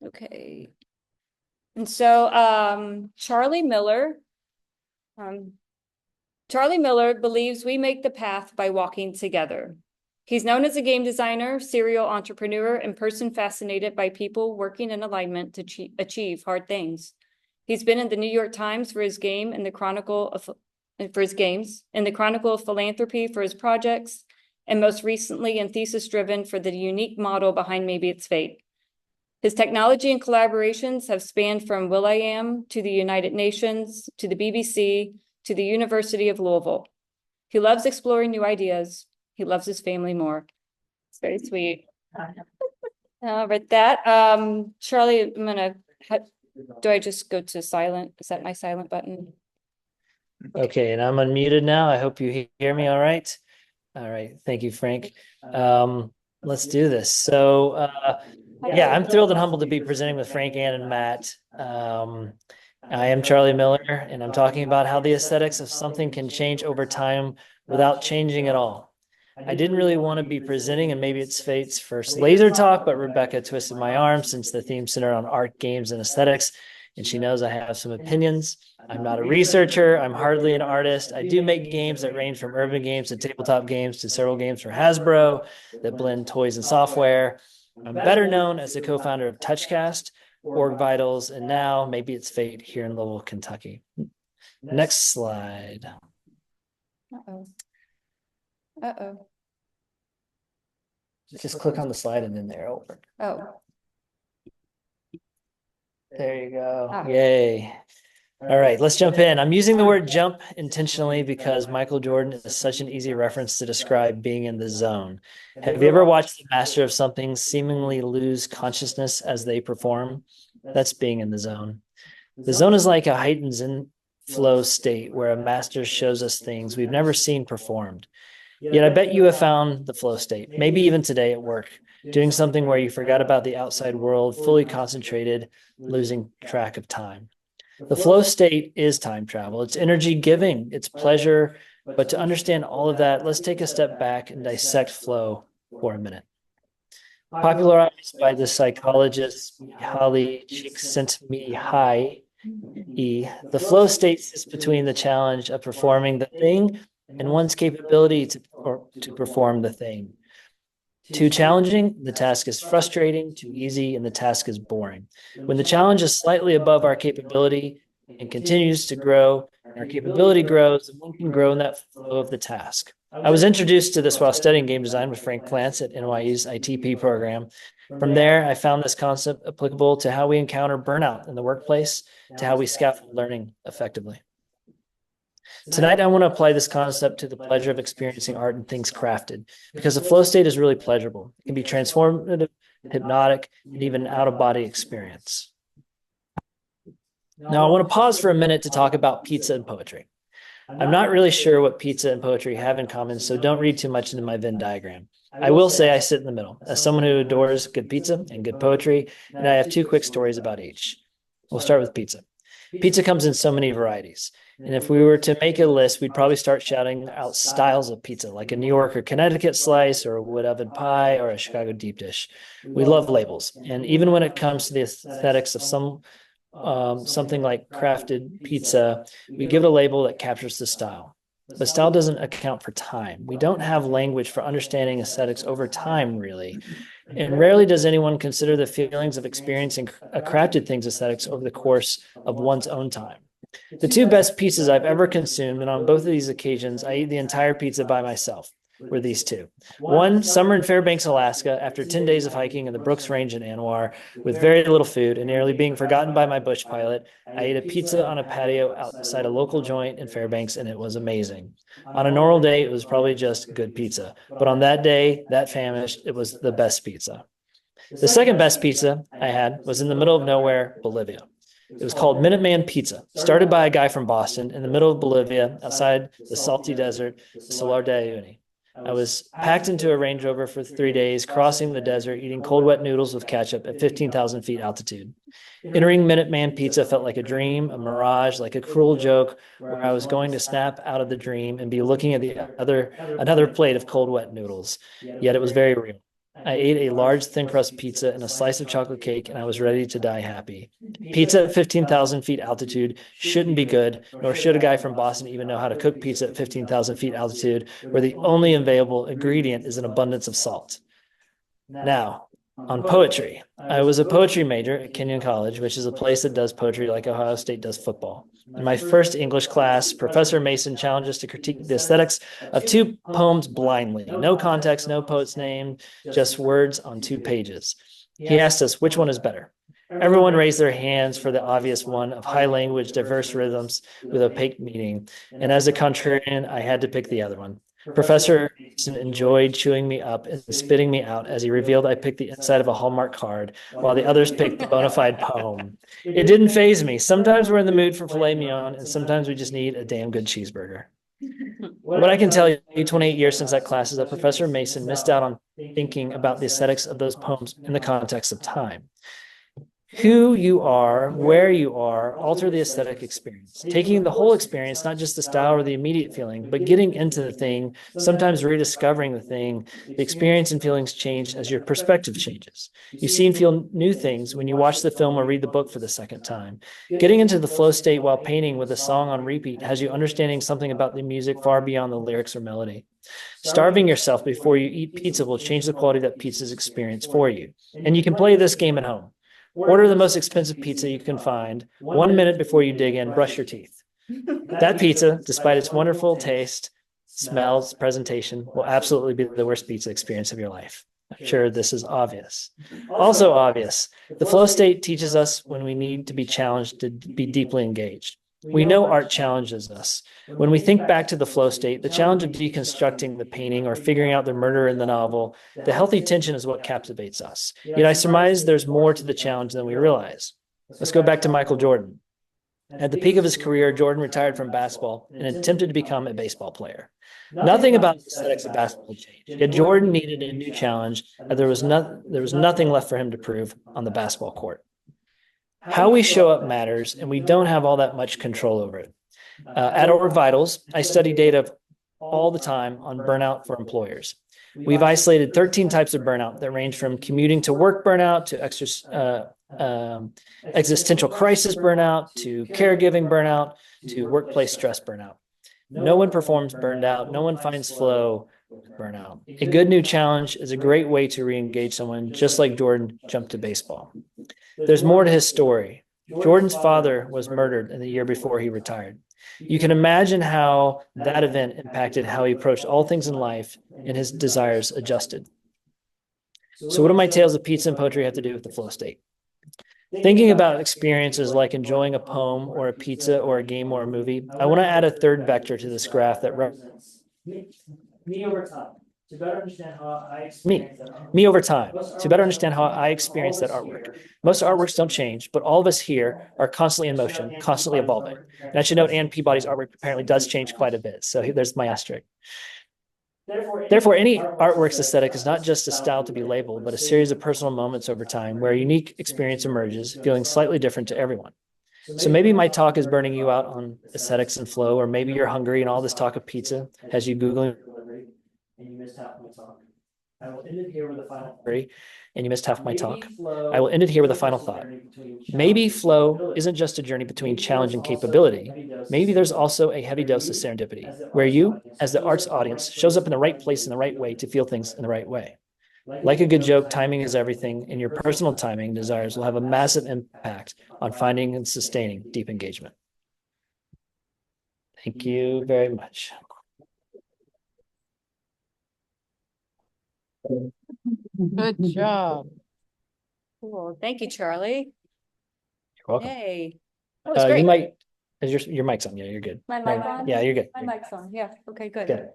Okay. And so Charley Miller believes we make the path by walking together. He's known as a game designer, serial entrepreneur, and person fascinated by people working in alignment to achieve hard things. He's been in the New York Times for his game and the Chronicle of Philanthropy for his projects, and most recently in Thesis Driven for the unique model behind Maybe It's Fate. His technology and collaborations have spanned from will.i.am to the United Nations, to the BBC, to the University of Louisville. He loves exploring new ideas. He loves his family more. It's very sweet. With that, Charley, do I just go to silent? Is that my silent button? Okay, and I'm unmuted now. I hope you hear me all right. All right, thank you, Frank. Let's do this. So, yeah, I'm thrilled and humbled to be presenting with Frank, Ann, and Matt. I am Charley Miller, and I'm talking about how the aesthetics of something can change over time without changing at all. I didn't really want to be presenting, and Maybe It's Fate's first laser talk, but Rebecca twisted my arm since the theme centered on art, games, and aesthetics, and she knows I have some opinions. I'm not a researcher. I'm hardly an artist. I do make games that range from urban games to tabletop games to several games for Hasbro that blend toys and software. I'm better known as the co-founder of TouchCast, Org Vitals, and now Maybe It's Fate here in Louisville, Kentucky. Next slide. Uh-oh. Uh-oh. Just click on the slide and then they're over. Oh. There you go. Yay. All right, let's jump in. I'm using the word jump intentionally because Michael Jordan is such an easy reference to describe being in the zone. Have you ever watched the master of something seemingly lose consciousness as they perform? That's being in the zone. The zone is like a heightened Zen flow state where a master shows us things we've never seen performed. Yet I bet you have found the flow state, maybe even today at work, doing something where you forgot about the outside world, fully concentrated, losing track of time. The flow state is time travel. It's energy giving, it's pleasure. But to understand all of that, let's take a step back and dissect flow for a minute. Popularized by the psychologist Mihaly Csikszentmihalyi, the flow state sits between the challenge of performing the thing and one's capability to perform the thing. Too challenging, the task is frustrating. Too easy, and the task is boring. When the challenge is slightly above our capability and continues to grow, and our capability grows, and one can grow in that flow of the task. I was introduced to this while studying game design with Frank Plantz at NYU's ITP program. From there, I found this concept applicable to how we encounter burnout in the workplace, to how we scaffold learning effectively. Tonight, I want to apply this concept to the pleasure of experiencing art and things crafted, because the flow state is really pleasurable. It can be transformative, hypnotic, and even an out-of-body experience. Now, I want to pause for a minute to talk about pizza and poetry. I'm not really sure what pizza and poetry have in common, so don't read too much into my Venn diagram. I will say I sit in the middle, as someone who adores good pizza and good poetry, and I have two quick stories about each. We'll start with pizza. Pizza comes in so many varieties. And if we were to make a list, we'd probably start shouting out styles of pizza, like a New York or Connecticut slice, or a wood oven pie, or a Chicago deep dish. We love labels. And even when it comes to the aesthetics of something like crafted pizza, we give it a label that captures the style. But style doesn't account for time. We don't have language for understanding aesthetics over time, really. And rarely does anyone consider the feelings of experiencing a crafted thing's aesthetics over the course of one's own time. The two best pizzas I've ever consumed, and on both of these occasions, I ate the entire pizza by myself, were these two. One, summer in Fairbanks, Alaska, after 10 days of hiking in the Brooks Range in Anwar, with very little food and nearly being forgotten by my bush pilot, I ate a pizza on a patio outside a local joint in Fairbanks, and it was amazing. On a normal day, it was probably just good pizza. But on that day, that famished, it was the best pizza. The second best pizza I had was in the middle of nowhere, Bolivia. It was called Minuteman Pizza, started by a guy from Boston in the middle of Bolivia, outside the salty desert, Salar de Uyuni. I was packed into a Range Rover for 3 days, crossing the desert, eating cold, wet noodles with ketchup at 15,000 feet altitude. Entering Minuteman Pizza felt like a dream, a mirage, like a cruel joke where I was going to snap out of the dream and be looking at another plate of cold, wet noodles. Yet it was very real. I ate a large thin crust pizza and a slice of chocolate cake, and I was ready to die happy. Pizza at 15,000 feet altitude shouldn't be good, nor should a guy from Boston even know how to cook pizza at 15,000 feet altitude, where the only available ingredient is an abundance of salt. Now, on poetry. I was a poetry major at Kenyon College, which is a place that does poetry like Ohio State does football. In my first English class, Professor Mason challenged us to critique the aesthetics of two poems blindly. No context, no poet's name, just words on 2 pages. He asked us which one is better. Everyone raised their hands for the obvious one of high language, diverse rhythms with opaque meaning. And as a contrarian, I had to pick the other one. Professor enjoyed chewing me up and spitting me out as he revealed I picked the inside of a Hallmark card while the others picked the bona fide poem. It didn't faze me. Sometimes we're in the mood for filet mignon, and sometimes we just need a damn good cheeseburger. What I can tell you, 28 years since that class, is that Professor Mason missed out on thinking about the aesthetics of those poems in the context of time. Who you are, where you are, alter the aesthetic experience. Taking the whole experience, not just the style or the immediate feeling, but getting into the thing, sometimes rediscovering the thing. The experience and feelings change as your perspective changes. You see and feel new things when you watch the film or read the book for the second time. Getting into the flow state while painting with a song on repeat has you understanding something about the music far beyond the lyrics or melody. Starving yourself before you eat pizza will change the quality of that pizza's experience for you. And you can play this game at home. Order the most expensive pizza you can find. 1 minute before you dig in, brush your teeth. That pizza, despite its wonderful taste, smells, presentation, will absolutely be the worst pizza experience of your life. I'm sure this is obvious. Also obvious, the flow state teaches us when we need to be challenged to be deeply engaged. We know art challenges us. When we think back to the flow state, the challenge of deconstructing the painting or figuring out the murder in the novel, the healthy tension is what captivates us. Yet I surmise there's more to the challenge than we realize. Let's go back to Michael Jordan. At the peak of his career, Jordan retired from basketball and attempted to become a baseball player. Nothing about the aesthetics of basketball changed. Yet Jordan needed a new challenge, and there was nothing left for him to prove on the basketball court. How we show up matters, and we don't have all that much control over it. At Org Vitals, I study data all the time on burnout for employers. We've isolated 13 types of burnout that range from commuting to work burnout to existential crisis burnout to caregiving burnout to workplace stress burnout. No one performs burned out. No one finds flow burnout. A good new challenge is a great way to re-engage someone, just like Jordan jumped to baseball. There's more to his story. Jordan's father was murdered in the year before he retired. You can imagine how that event impacted how he approached all things in life, and his desires adjusted. So what do my tales of pizza and poetry have to do with the flow state? Thinking about experiences like enjoying a poem or a pizza or a game or a movie, I want to add a third vector to this graph that represents me over time to better understand how I experience me over time to better understand how I experience that artwork. Most artworks don't change, but all of us here are constantly in motion, constantly evolving. And I should note Anne Peabody's artwork apparently does change quite a bit. So there's my asterisk. Therefore, any artwork's aesthetic is not just a style to be labeled, but a series of personal moments over time where a unique experience emerges, feeling slightly different to everyone. So maybe my talk is burning you out on aesthetics and flow, or maybe you're hungry and all this talk of pizza has you Googling and you missed half my talk. I will end it here with a final and you missed half my talk. I will end it here with a final thought. Maybe flow isn't just a journey between challenge and capability. Maybe there's also a heavy dose of serendipity, where you, as the arts audience, shows up in the right place in the right way to feel things in the right way. Like a good joke, timing is everything, and your personal timing desires will have a massive impact on finding and sustaining deep engagement. Thank you very much. Good job. Cool. Thank you, Charlie. You're welcome. Hey. That was great. You might, is your mic's on? Yeah, you're good. My mic on? Yeah, you're good. My mic's on. Yeah. Okay, good. Good.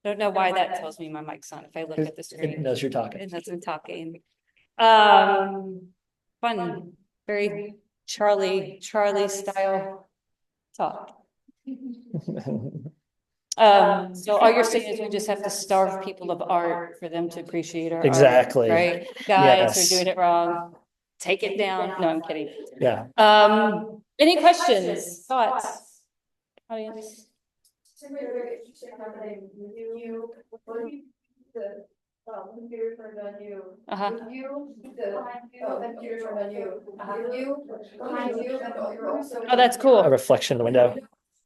Don't know why that tells me my mic's on if I look at the It screen. knows you're talking. It knows I'm talking. Fun, very Charlie style talk. So all you're saying is we just have to starve people of art for them to appreciate our Exactly. art, right? Guys, Yes. we're doing it wrong. Take it down. No, I'm kidding. Yeah. Any questions, thoughts, audience? Computer turned on you. Uh-huh. You, the computer turned on you. You, behind you, and you're also. Oh, that's A cool. reflection in the window.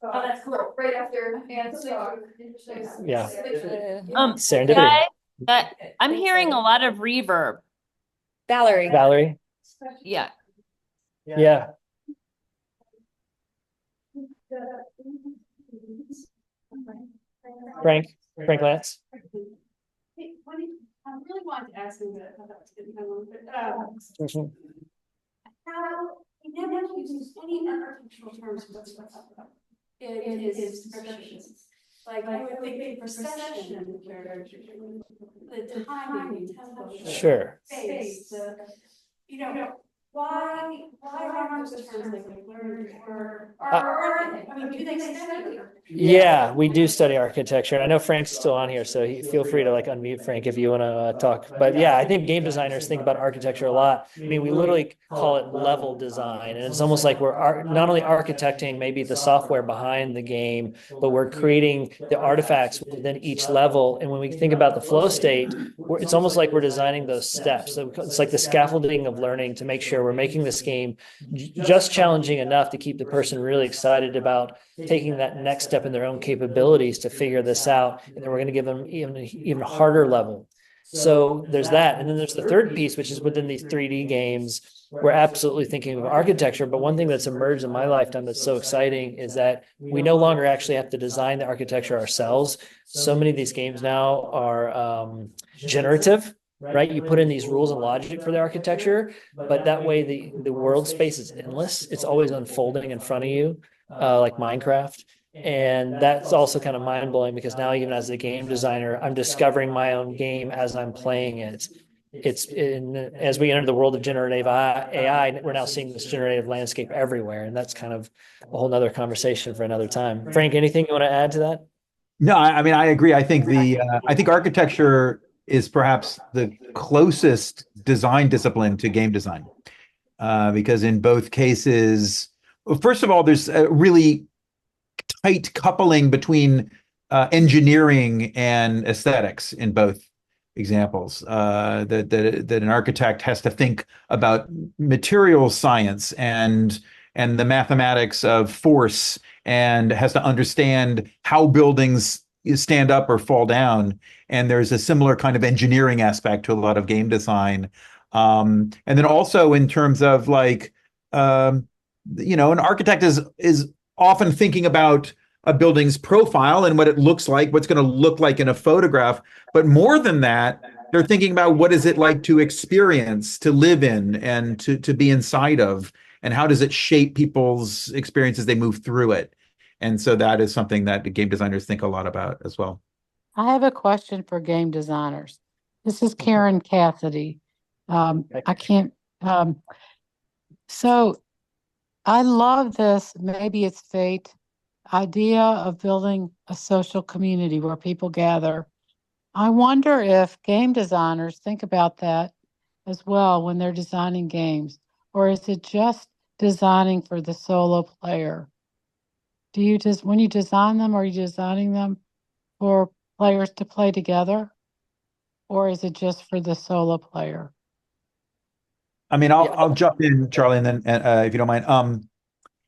Oh, that's cool. Right after hands talk. Yeah. Serendipity. Serendipity. I'm hearing a lot of reverb. Valerie. Valerie. Yeah. Yeah. Frank Lance. I really wanted to ask him that. Mhm. How he never uses any architectural terms whatsoever in his descriptions. Like you would think the procession, the timing, tempo, Sure. space, why aren't those terms like we learned or are they? I mean, do they study? Yeah, we do study architecture. I know Frank's still on here, so feel free to like unmute Frank if you want to talk. But yeah, I think game designers think about architecture a lot. I mean, we literally call it level design, and it's almost like we're not only architecting maybe the software behind the game, but we're creating the artifacts within each level. And when we think about the flow state, it's almost like we're designing those steps. So it's like the scaffolding of learning to make sure we're making this game just challenging enough to keep the person really excited about taking that next step in their own capabilities to figure this out. And then we're going to give them even harder level. So there's that. And then there's the third piece, which is within these 3D games. We're absolutely thinking of architecture. But one thing that's emerged in my lifetime that's so exciting is that we no longer actually have to design the architecture ourselves. So many of these games now are generative. Right, you put in these rules and logic for the architecture, but that way the world space is endless. It's always unfolding in front of you, like Minecraft. And that's also kind of mind blowing because now, even as a game designer, I'm discovering my own game as I'm playing it. As we enter the world of generative AI, we're now seeing this generative landscape everywhere. And that's kind of a whole nother conversation for another time. Frank, anything you want to add to that? No, I mean, I agree. I think architecture is perhaps the closest design discipline to game design, because in both cases, well, first of all, there's a really tight coupling between engineering and aesthetics in both examples. That an architect has to think about material science and the mathematics of force, and has to understand how buildings stand up or fall down. And there's a similar kind of engineering aspect to a lot of game design. And then also in terms of like, an architect is often thinking about a building's profile and what it looks like, what's going to look like in a photograph. But more than that, they're thinking about what is it like to experience, to live in, and to be inside of, and how does it shape people's experiences as they move through it. And so that is something that the game designers think a lot about as well. I have a question for game designers. This is Karen Cassidy. I can't. So I love this. Maybe it's fate idea of building a social community where people gather. I wonder if game designers think about that as well when they're designing games, or is it just designing for the solo player? Do you just, when you design them, are you designing them for players to play together, or is it just for the solo player? I mean, I'll jump in, Charlie, and then if you don't mind.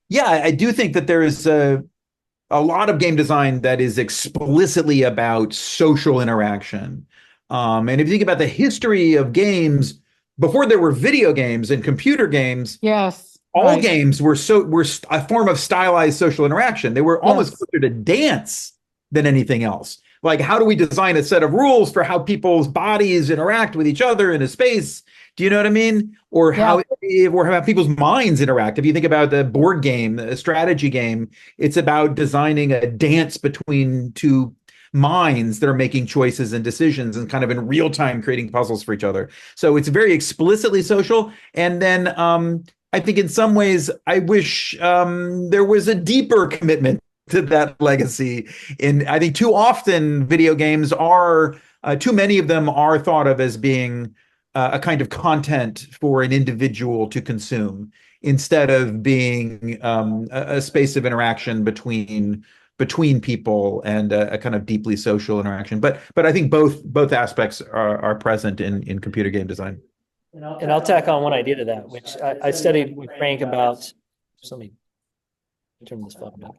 Yeah, I do think that there is a lot of game design that is explicitly about social interaction. And if you think about the history of games, before there were video games and computer games, Yes, all right. games were a form of stylized social interaction. They were almost Yes. closer to dance than anything else. Like, how do we design a set of rules for how people's bodies interact with each other in a space? Do you know what I mean? Or how people's minds interact. If you think about the board game, a strategy game, it's about designing a dance between two minds that are making choices and decisions and kind of in real time creating puzzles for each other. So it's very explicitly social. And then I think in some ways, I wish there was a deeper commitment to that legacy. And I think too often video games are, too many of them are thought of as being a kind of content for an individual to consume, instead of being a space of interaction between between people and a kind of deeply social interaction. But I think both aspects are present in computer game design. And I'll tack on one idea to that, which I studied with Frank about. So let me turn this phone down.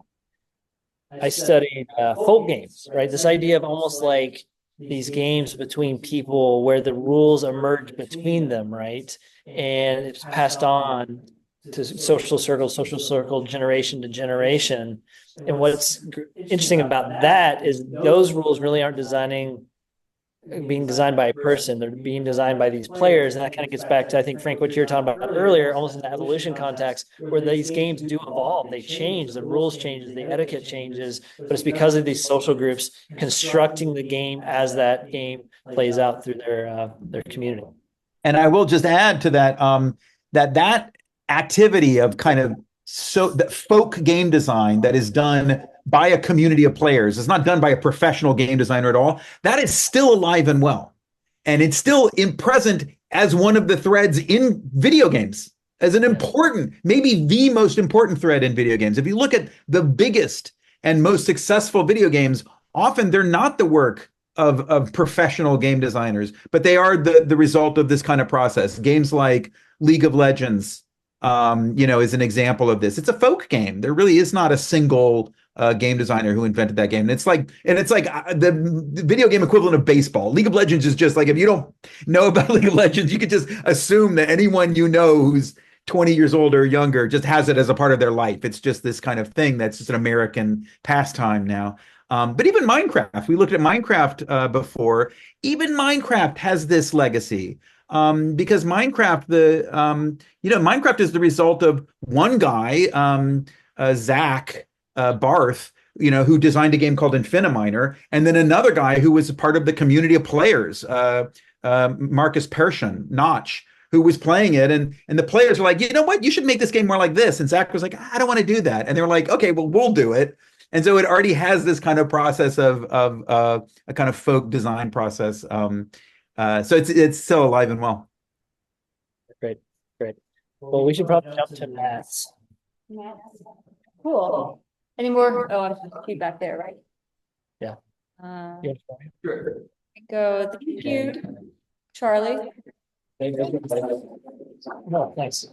I studied folk games, right? This idea of almost like these games between people where the rules emerge between them, right? And it's passed on to social circle, generation to generation. And what's interesting about that is those rules really aren't being designed by a person. They're being designed by these players. And that kind of gets back to, I think, Frank, what you were talking about earlier, almost in the evolution context, where these games do evolve. They change, the rules changes, the etiquette changes, but it's because of these social groups constructing the game as that game plays out through their community. And I will just add to that, that activity of kind of that folk game design that is done by a community of players, it's not done by a professional game designer at all, that is still alive and well. And it's still present as one of the threads in video games, as an important, maybe the most important thread in video games. If you look at the biggest and most successful video games, often they're not the work of professional game designers, but they are the result of this kind of process. Games like League of Legends, is an example of this. It's a folk game. There really is not a single game designer who invented that game. And it's like the video game equivalent of baseball. League of Legends is just like, if you don't know about League of Legends, you could just assume that anyone you know who's 20 years old or younger just has it as a part of their life. It's just this kind of thing that's just an American pastime now. But even Minecraft, we looked at Minecraft before. Even Minecraft has this legacy. Because Minecraft, Minecraft is the result of one guy, Zach Barth, who designed a game called Infiniminer, and then another guy who was part of the community of players, Marcus Persson, Notch, who was playing it, and the players were like, you know what, you should make this game more like this, and Zach was like, I don't want to do that, and they were like, okay, well, we'll do it. And so it already has this kind of process of a kind of folk design process. So it's still alive and well. Great. Well, we should probably jump to maths. Cool. Any more? Oh, I'm feedback there, right? Yeah. Sure. Go the compute. Charley. No, thanks.